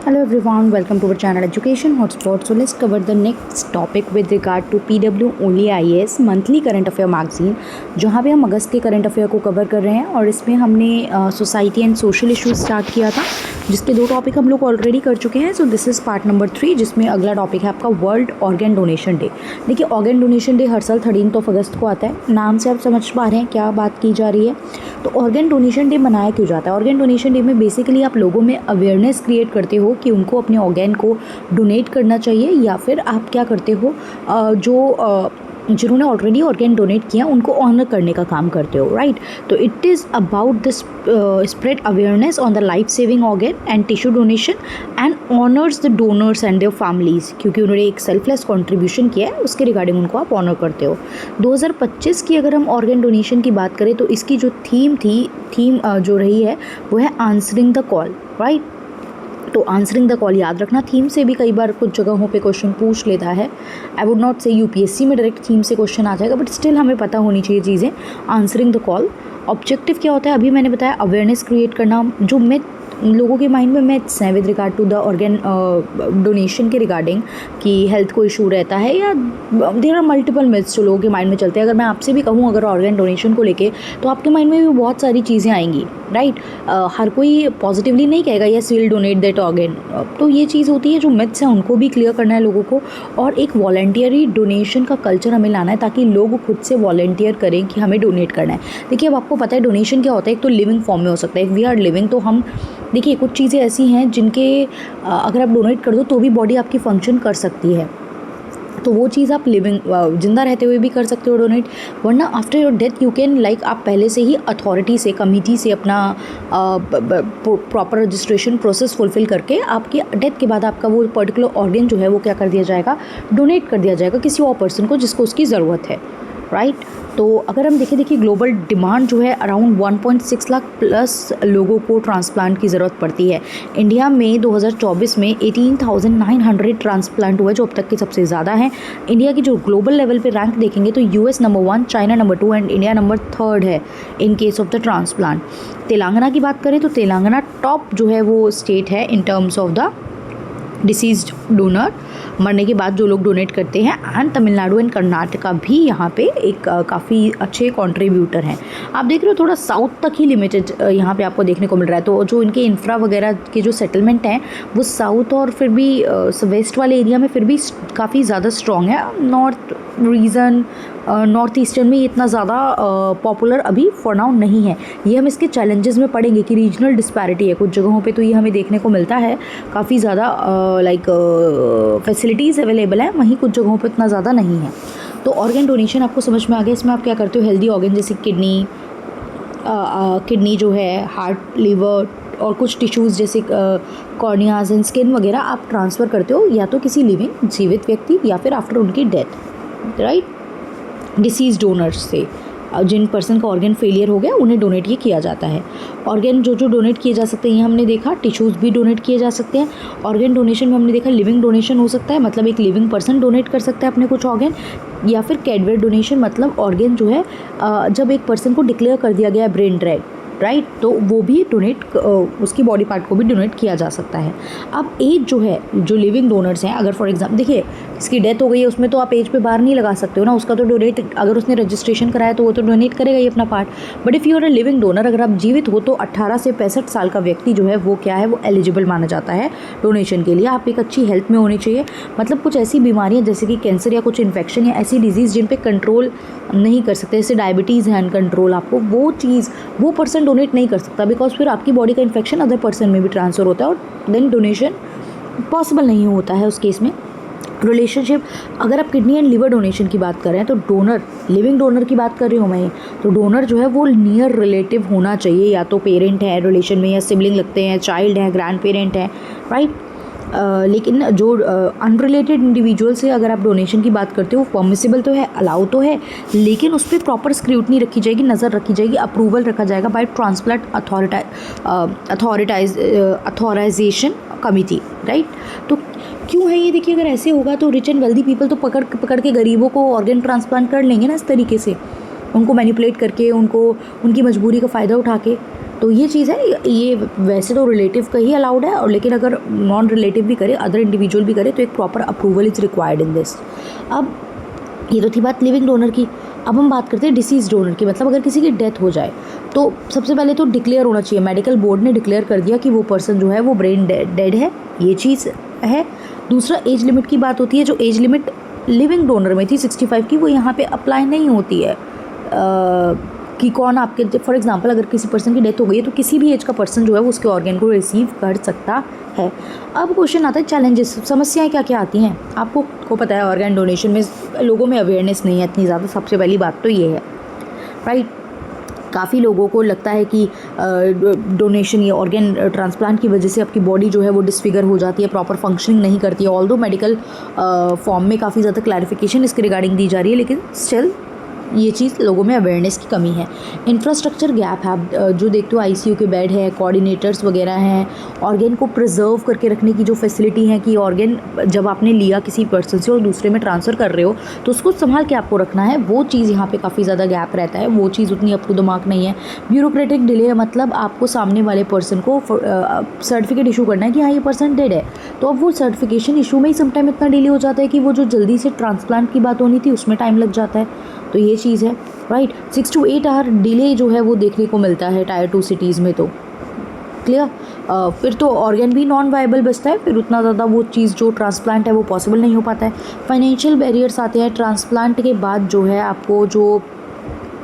Hello everyone, welcome to our channel Education Hotspot. So let's cover the next topic with regard to PW Only IAS monthly current affair magazine, जहाँ पे हम अगस्त के current affair को cover कर रहे हैं और इसमें हमने society and social issues start किया था, जिसके 2 टॉपिक हम लोग ऑलरेडी कर चुके हैं. So this is part number 3, जिसमें अगला टॉपिक है आपका वर्ल्ड ऑर्गन डोनेशन डे. देखिए, ऑर्गन डोनेशन डे हर साल 13 अगस्त को आता है. नाम से आप समझ पा रहे हैं क्या बात की जा रही है. तो ऑर्गन डोनेशन डे मनाया क्यों जाता है? ऑर्गन डोनेशन डे में बेसिकली आप लोगों में अवेयरनेस क्रिएट करते हो कि उनको अपने ऑर्गन को डोनेट करना चाहिए, या फिर आप क्या करते हो, जिन्होंने ऑलरेडी ऑर्गन डोनेट किया उनको ऑनर करने का काम करते हो, राइट. तो it is about this spread awareness on the life saving organ and tissue donation and honours the donors and there families, क्योंकि उन्होंने एक सेल्फलेस कंट्रीब्यूशन किया है, उसके रिगार्डिंग उनको आप ऑनर करते हो. 2025 की अगर हम ऑर्गन डोनेशन की बात करें तो इसकी जो थीम जो रही है वो है आंसरिंग द कॉल, राइट. तो आंसरिंग द कॉल याद रखना, थीम से भी कई बार कुछ जगहों पे क्वेश्चन पूछ लेता है. आई वुड नॉट से यूपीएससी में डायरेक्ट थीम से क्वेश्चन आ जाएगा, बट स्टिल हमें पता होनी चाहिए चीज़ें. आंसरिंग द कॉल ऑब्जेक्टिव क्या होता है, अभी मैंने बताया, अवेयरनेस क्रिएट करना. जो लोगों के माइंड में मिथ्स हैं with regard to the organ donation के रिगार्डिंग कि हेल्थ को इशू रहता है, या देयर आर मल्टीपल मिथ्स जो लोगों के माइंड में चलते हैं. अगर मैं आपसे भी कहूँ अगर ऑर्गन डोनेशन को लेके, तो आपके माइंड में भी बहुत सारी चीज़ें आएंगी, राइट. हर कोई पॉजिटिवली नहीं कहेगा yes will donate that organ. तो ये चीज़ होती है, जो मिथ्स हैं उनको भी क्लियर करना है लोगों को, और एक वॉलंटियरी डोनेशन का कल्चर हमें लाना है ताकि लोग खुद से वॉलंटियर करें कि हमें डोनेट करना है. देखिए, अब आपको पता है डोनेशन क्या होता है. एक तो लिविंग फॉर्म में हो सकता है, वी आर लिविंग, तो हम देखिए कुछ चीज़ें ऐसी हैं जिनके अगर आप डोनेट कर दो तो भी बॉडी आपकी फंक्शन कर सकती है. तो वो चीज़ आप लिविंग जिंदा रहते हुए भी कर सकते हो डोनेट, वरना after your death you can आप पहले से ही अथॉरिटी से, कमिटी से अपना प्रॉपर रजिस्ट्रेशन प्रोसेस फुलफिल करके आपकी डेथ के बाद आपका वो पर्टिकुलर ऑर्गन जो है वो क्या कर दिया जाएगा, डोनेट कर दिया जाएगा किसी और पर्सन को जिसको उसकी ज़रूरत है, राइट. तो अगर हम देखिए ग्लोबल डिमांड जो है अराउंड 1.6 लाख प्लस लोगों को ट्रांसप्लांट की ज़रूरत पड़ती है. इंडिया में 2024 में 18,900 ट्रांसप्लांट हुए, जो अब तक के सबसे ज़्यादा हैं. इंडिया की जो ग्लोबल लेवल पे रैंक देखेंगे तो US number 1, China number 2 and India number 3 है in case of the transplant. Telangana की बात करें तो तेलंगाना टॉप जो है वो स्टेट है in terms of the deceased donor, मरने के बाद जो लोग डोनेट करते हैं. एंड तमिलनाडु एंड कर्नाटका भी यहाँ पे एक काफ़ी अच्छे कंट्रीब्यूटर हैं. आप देख रहे हो थोड़ा साउथ तक ही लिमिटेड यहाँ पे आपको देखने को मिल रहा है. तो जो इनके इंफ्रा वगैरह के जो सेटलमेंट हैं वो साउथ और फिर भी वेस्ट वाले एरिया में फिर भी काफ़ी ज़्यादा स्ट्रॉन्ग है. नॉर्थ रीजन, नॉर्थ ईस्टर्न में इतना ज़्यादा पॉपुलर अभी फॉर नाउ नहीं है. ये हम इसके चैलेंजेस में पढ़ेंगे कि रीजनल डिस्पैरिटी है कुछ जगहों पे, तो ये हमें देखने को मिलता है. काफ़ी ज़्यादा फैसिलिटीज़ अवेलेबल है, वहीं कुछ जगहों पे इतना ज़्यादा नहीं है. तो ऑर्गन डोनेशन आपको समझ में आ गया. इसमें आप क्या करते हो, हेल्दी ऑर्गन जैसे किडनी जो है, हार्ट, लिवर और कुछ टिश्यूज़ जैसे कॉर्नियाज एंड स्किन वगैरह आप ट्रांसफ़र करते हो, या तो किसी लिविंग जीवित व्यक्ति या फिर आफ्टर उनकी डेथ, राइट. डिसीज डोनर्स से जिन पर्सन का ऑर्गन फेलियर हो गया उन्हें डोनेट ये किया जाता है. ऑर्गन जो डोनेट किए जा सकते हैं ये हमने देखा, टिश्यूज़ भी डोनेट किए जा सकते हैं. ऑर्गन डोनेशन में हमने देखा लिविंग डोनेशन हो सकता है, मतलब एक लिविंग पर्सन डोनेट कर सकता है अपने कुछ ऑर्गन, या फिर कैडवर डोनेशन, मतलब ऑर्गन जो है जब एक पर्सन को डिक्लेयर कर दिया गया ब्रेन डेड, राइट, तो वो भी डोनेट, उसकी बॉडी पार्ट को भी डोनेट किया जा सकता है. अब एज जो है, जो लिविंग डोनर्स हैं, अगर फॉर एग्जाम्पल देखिए इसकी डेथ हो गई है, उसमें तो आप एज पे बार नहीं लगा सकते हो ना, उसका तो डोनेट, अगर उसने रजिस्ट्रेशन कराया तो वो तो डोनेट करेगा ही अपना part. But if you are a living donor, अगर आप जीवित हो तो 18 से 65 साल का व्यक्ति जो है वो क्या है, वो एलिजिबल माना जाता है डोनेशन के लिए. आप एक अच्छी हेल्थ में होनी चाहिए, मतलब कुछ ऐसी बीमारियाँ जैसे कि कैंसर या कुछ इन्फेक्शन या ऐसी डिजीज़ जिन पे कंट्रोल नहीं कर सकते, जैसे डायबिटीज़ है अनकंट्रोल, आपको वो चीज़, वो पर्सन डोनेट नहीं कर सकता, बिकॉज फिर आपकी बॉडी का इन्फेक्शन अदर पर्सन में भी ट्रांसफ़र होता है और देन डोनेशन पॉसिबल नहीं होता है उस केस में. रिलेशनशिप, अगर आप किडनी एंड लिवर डोनेशन की बात कर रहे हैं तो डोनर, लिविंग डोनर की बात कर रही हूँ मैं, तो डोनर जो है वो नियर रिलेटिव होना चाहिए, या तो पेरेंट है रिलेशन में, या सिबलिंग लगते हैं, चाइल्ड है, ग्रैंड पेरेंट है, राइट. लेकिन जो अनरिलेटेड इंडिविजुअल से अगर आप डोनेशन की बात करते हो, परमिसिबल तो है, अलाउ तो है, लेकिन उस पर प्रॉपर स्क्रूटनी रखी जाएगी, नज़र रखी जाएगी, अप्रूवल रखा जाएगा by transplant authorization committee, right. तो क्यों है ये, देखिए अगर ऐसे होगा तो रिच एंड वेल्दी पीपल तो पकड़ के गरीबों को ऑर्गन ट्रांसप्लांट कर लेंगे ना, इस तरीके से उनको मैनिपुलेट करके, उनको उनकी मजबूरी का फ़ायदा उठा के, तो ये चीज़ है, ये वैसे तो रिलेटिव का ही अलाउड है, और लेकिन अगर नॉन रिलेटिव भी करे, अदर इंडिविजुअल भी करे, तो एक proper approval is required in this. अब ये तो थी बात लिविंग डोनर की। अब हम बात करते हैं डिसीज डोनर की, मतलब अगर किसी की डेथ हो जाए तो सबसे पहले तो डिक्लेयर होना चाहिए, मेडिकल बोर्ड ने डिक्लेयर कर दिया कि वो पर्सन जो है वो ब्रेन डेड है, ये चीज़ है। दूसरा एज लिमिट की बात होती है, जो एज लिमिट लिविंग डोनर में थी 65 की, वो यहाँ पे अप्लाई नहीं होती है कि कौन आपके, फॉर एग्जांपल अगर किसी पर्सन की डेथ हो गई है तो किसी भी एज का पर्सन जो है वो उसके ऑर्गन को रिसीव कर सकता है। अब क्वेश्चन आता है चैलेंजेस, समस्याएं क्या क्या आती हैं। आपको पता है ऑर्गन डोनेशन में लोगों में अवेयरनेस नहीं है इतनी ज़्यादा, सबसे पहली बात तो ये है, राइट। काफ़ी लोगों को लगता है कि डोनेशन या ऑर्गन ट्रांसप्लांट की वजह से आपकी बॉडी जो है वो डिसफिगर हो जाती है, प्रॉपर फंक्शनिंग नहीं करती है। ऑल्दो मेडिकल फॉर्म में काफ़ी ज़्यादा क्लैरिफिकेशन इसके रिगार्डिंग दी जा रही है, लेकिन स्टिल ये चीज़ लोगों में अवेयरनेस की कमी है। इंफ्रास्ट्रक्चर गैप है, जो देखते हो आईसीयू के बेड है, कोऑर्डिनेटर्स वगैरह हैं, ऑर्गन को प्रिजर्व करके रखने की जो फैसिलिटी है कि ऑर्गन जब आपने लिया किसी पर्सन से और दूसरे में ट्रांसफ़र कर रहे हो तो उसको संभाल के आपको रखना है, वो चीज़ यहाँ पे काफ़ी ज़्यादा गैप रहता है, वो चीज़ उतनी अप टू द मार्क नहीं है। ब्यूरोक्रेटिक डिले, मतलब आपको सामने वाले पर्सन को सर्टिफिकेट इशू करना है कि हाँ ये पर्सन डेड है, तो अब वो सर्टिफिकेशन इशू में ही समटाइम इतना डिले हो जाता है कि वो जो जल्दी से ट्रांसप्लांट की बात होनी थी उसमें टाइम लग जाता है। तो ये चीज़ है, राइट। 6 to 8 आवर डिले जो है वो देखने को मिलता है टायर 2 सिटीज़ में, तो क्लियर। फिर तो ऑर्गन भी नॉन वायबल बचता है, फिर उतना ज़्यादा वो चीज़ जो ट्रांसप्लांट है वो पॉसिबल नहीं हो पाता है। फाइनेंशियल बैरियर्स आते हैं, ट्रांसप्लांट के बाद जो है आपको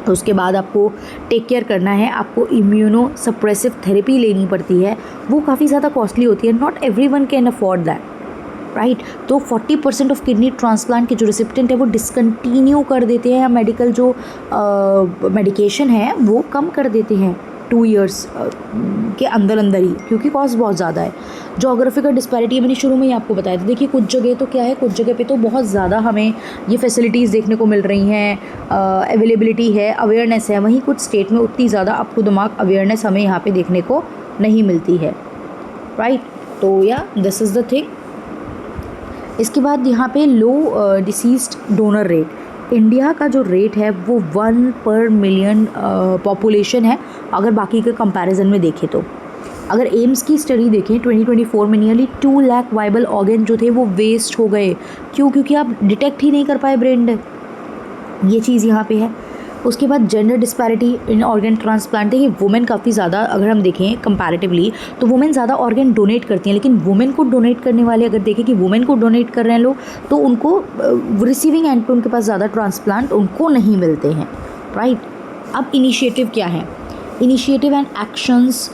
उसके बाद आपको टेक केयर करना है, आपको इम्यूनो सप्रेसिव थेरेपी लेनी पड़ती है, वो काफ़ी ज़्यादा कॉस्टली होती है, not everyone can afford that, right. तो 40% ऑफ किडनी ट्रांसप्लांट के जो रिसिप्टेंट है वो डिसकंटिन्यू कर देते हैं, या मेडिकल जो मेडिकेशन है वो कम कर देते हैं 2 years के अंदर ही, क्योंकि कॉस्ट बहुत ज़्यादा है। जोग्राफिकल डिस्पैरिटी मैंने शुरू में ही आपको बताया था। देखिए कुछ जगह तो क्या है, कुछ जगह पे तो बहुत ज़्यादा हमें ये फैसिलिटीज़ देखने को मिल रही हैं, अवेलेबिलिटी है, अवेयरनेस है, वहीं कुछ स्टेट में उतनी ज़्यादा up to the mark awareness हमें यहाँ पे देखने को नहीं मिलती है, राइट। तो या दिस इज़ द थिंग। इसके बाद यहाँ पे लो डिसीज्ड डोनर रेट, इंडिया का जो रेट है वो 1 per million पॉपुलेशन है, अगर बाकी के कंपैरिजन में देखें तो। अगर एम्स की स्टडी देखें 2024 में नियरली 2 लाख वाइबल ऑर्गन जो थे वो वेस्ट हो गए, क्यों? क्योंकि आप डिटेक्ट ही नहीं कर पाए ब्रेन डेथ, ये चीज़ यहाँ पे है। उसके बाद जेंडर डिस्पैरिटी इन ऑर्गन ट्रांसप्लांट, देखिए वुमेन काफ़ी ज़्यादा, अगर हम देखें कंपैरेटिवली तो वुमेन ज़्यादा ऑर्गन डोनेट करती हैं, लेकिन वुमेन को डोनेट करने वाले अगर देखें कि वुमेन को डोनेट कर रहे हैं लोग, तो उनको रिसीविंग एंड पे उनके पास ज़्यादा ट्रांसप्लांट उनको नहीं मिलते हैं, राइट। अब इनिशिएटिव क्या है, initiative and actions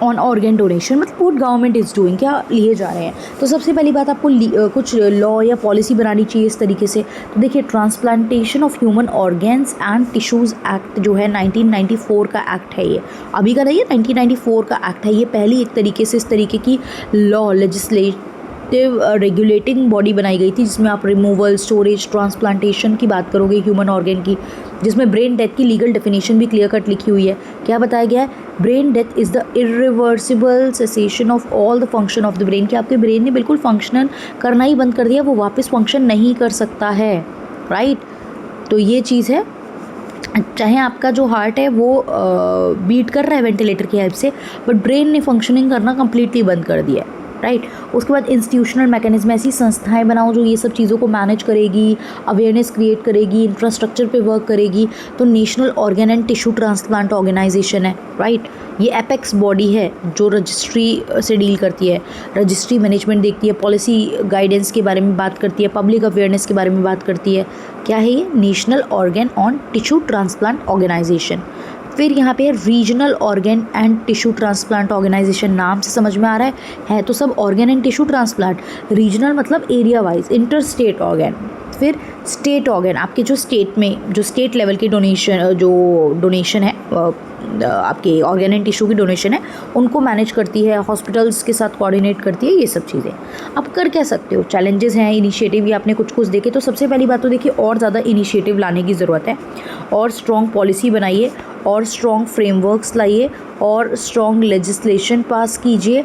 on organ donation, मतलब व्हाट गवर्नमेंट इज़ डूइंग, क्या लिए जा रहे हैं। तो सबसे पहली बात आपको कुछ लॉ या पॉलिसी बनानी चाहिए इस तरीके से। तो देखिए transplantation of human organs and tissues act जो है 1994 का एक्ट है, ये अभी का नहीं है, 1994 का एक्ट है। ये पहली एक तरीके से इस तरीके की लॉ रेगुलेटिंग बॉडी बनाई गई थी, जिसमें आप रिमूवल, स्टोरेज, ट्रांसप्लांटेशन की बात करोगे ह्यूमन ऑर्गन की, जिसमें ब्रेन डेथ की लीगल डेफिनेशन भी क्लियर कट लिखी हुई है। क्या बताया गया है? Brain death is the irreversible cessation of all the function of the brain, कि आपके ब्रेन ने बिल्कुल फंक्शन करना ही बंद कर दिया, वो वापस फंक्शन नहीं कर सकता है, राइट। तो ये चीज़ है, चाहे आपका जो हार्ट है वो बीट कर रहा है वेंटिलेटर की हेल्प से, बट ब्रेन ने फंक्शनिंग करना कम्प्लीटली बंद कर दिया है, राइट। उसके बाद इंस्टीट्यूशनल मैकेनिज्म, ऐसी संस्थाएं बनाओ जो ये सब चीज़ों को मैनेज करेगी, अवेयरनेस क्रिएट करेगी, इंफ्रास्ट्रक्चर पे वर्क करेगी। तो national organ and tissue transplant organisation है, राइट। ये एपेक्स बॉडी है जो रजिस्ट्री से डील करती है, रजिस्ट्री मैनेजमेंट देखती है, पॉलिसी गाइडेंस के बारे में बात करती है, पब्लिक अवेयरनेस के बारे में बात करती है। क्या है ये? National organ on tissue transplant organisation. फिर यहाँ पे regional organ and tissue transplant organisation, नाम से समझ में आ रहा है तो सब organ and tissue transplant. Regional मतलब area wise, inter state organ. फिर स्टेट ऑर्गन, आपके जो स्टेट में जो स्टेट लेवल की डोनेशन है, आपके ऑर्गन एंड टिश्यू की डोनेशन है, उनको मैनेज करती है, हॉस्पिटल्स के साथ कोऑर्डिनेट करती है, ये सब चीज़ें। अब कर क्या सकते हो? चैलेंजेस हैं, इनिशिएटिव भी आपने कुछ देखे। तो सबसे पहली बात तो देखिए और ज़्यादा इनिशिएटिव लाने की ज़रूरत है, और स्ट्रॉन्ग पॉलिसी बनाइए, और स्ट्रॉन्ग फ्रेमवर्क्स लाइए, और स्ट्रॉन्ग लेजिस्लेशन पास कीजिए,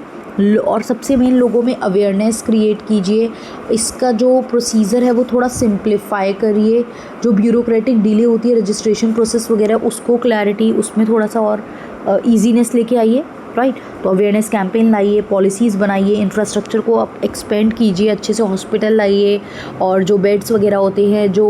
और सबसे मेन लोगों में अवेयरनेस क्रिएट कीजिए। इसका जो प्रोसीजर है वो थोड़ा सिंप्लीफाई करिए, जो ब्यूरोक्रेटिक डिले होती है रजिस्ट्रेशन प्रोसेस वगैरह, उसको क्लैरिटी, उसमें थोड़ा सा और ईजीनेस लेके आइए, राइट। तो अवेयरनेस कैंपेन लाइए, पॉलिसीज़ बनाइए, इंफ्रास्ट्रक्चर को आप एक्सपेंड कीजिए, अच्छे से हॉस्पिटल लाइए, और जो बेड्स वगैरह होते हैं, जो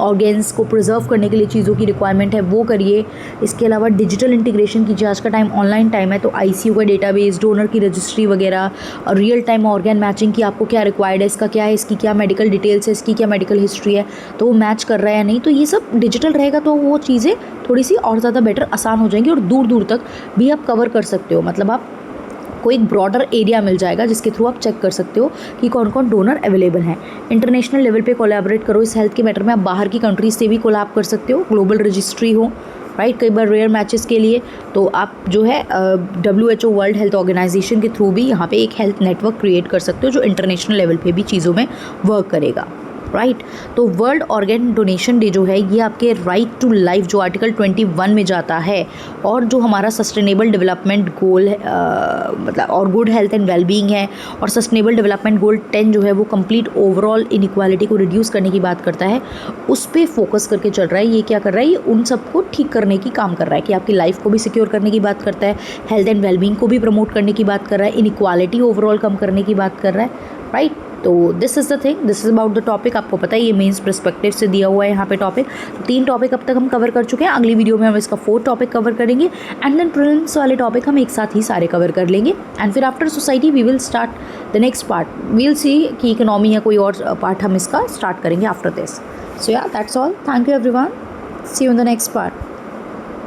ऑर्गेन्स को प्रिजर्व करने के लिए चीज़ों की रिक्वायरमेंट है वो करिए। इसके अलावा डिजिटल इंटीग्रेशन कीजिए, आज का टाइम ऑनलाइन टाइम है, तो आईसीयू का डेटाबेस, डोनर की रजिस्ट्री वगैरह, और रियल टाइम ऑर्गन मैचिंग की आपको क्या रिक्वायर्ड है, इसका क्या है, इसकी क्या मेडिकल डिटेल्स है, इसकी क्या मेडिकल हिस्ट्री है, तो वो मैच कर रहा है या नहीं। तो ये सब डिजिटल रहेगा तो वो चीज़ें थोड़ी सी और ज़्यादा बेटर आसान हो जाएंगी, और दूर दूर तक भी आप कवर कर सकते हो। मतलब आप को एक ब्रॉडर एरिया मिल जाएगा जिसके थ्रू आप चेक कर सकते हो कि कौन कौन डोनर अवेलेबल हैं। इंटरनेशनल लेवल पे कोलैबोरेट करो इस हेल्थ के मैटर में। आप बाहर की कंट्रीज से भी कोलैब कर सकते हो, ग्लोबल रजिस्ट्री हो, राइट। कई बार रेयर मैचेस के लिए तो आप जो है WHO वर्ल्ड हेल्थ ऑर्गेनाइजेशन के थ्रू भी यहाँ पे एक हेल्थ नेटवर्क क्रिएट कर सकते हो जो इंटरनेशनल लेवल पे भी चीज़ों में वर्क करेगा, राइट। तो वर्ल्ड ऑर्गन डोनेशन डे जो है ये आपके राइट टू लाइफ जो आर्टिकल 21 में जाता है, और जो हमारा सस्टेनेबल डेवलपमेंट गोल है, मतलब और गुड हेल्थ एंड वेलबींग है, और सस्टेनेबल डेवलपमेंट गोल 10 जो है वो कंप्लीट ओवरऑल इनइक्वालिटी को रिड्यूस करने की बात करता है, उस पर फोकस करके चल रहा है। ये क्या कर रहा है, ये उन सबको ठीक करने की काम कर रहा है कि आपकी लाइफ को भी सिक्योर करने की बात करता है, हेल्थ एंड वेलबींग को भी प्रमोट करने की बात कर रहा है, इनइक्वालिटी ओवरऑल कम करने की बात कर रहा है, राइट। तो this is the thing, this is about the topic. आपको पता है ये मेंस पर्सपेक्टिव से दिया हुआ है यहाँ पे टॉपिक। तो 3 टॉपिक अब तक हम कवर कर चुके हैं, अगली वीडियो में हम इसका 4th टॉपिक कवर करेंगे, एंड देन प्रीलिम्स वाले टॉपिक हम एक साथ ही सारे कवर कर लेंगे, एंड फिर after society we will start the next part. We will see कि इकोनॉमी या कोई और पार्ट हम इसका स्टार्ट करेंगे after this. So yeah that's all, thank you everyone, see you in the next part.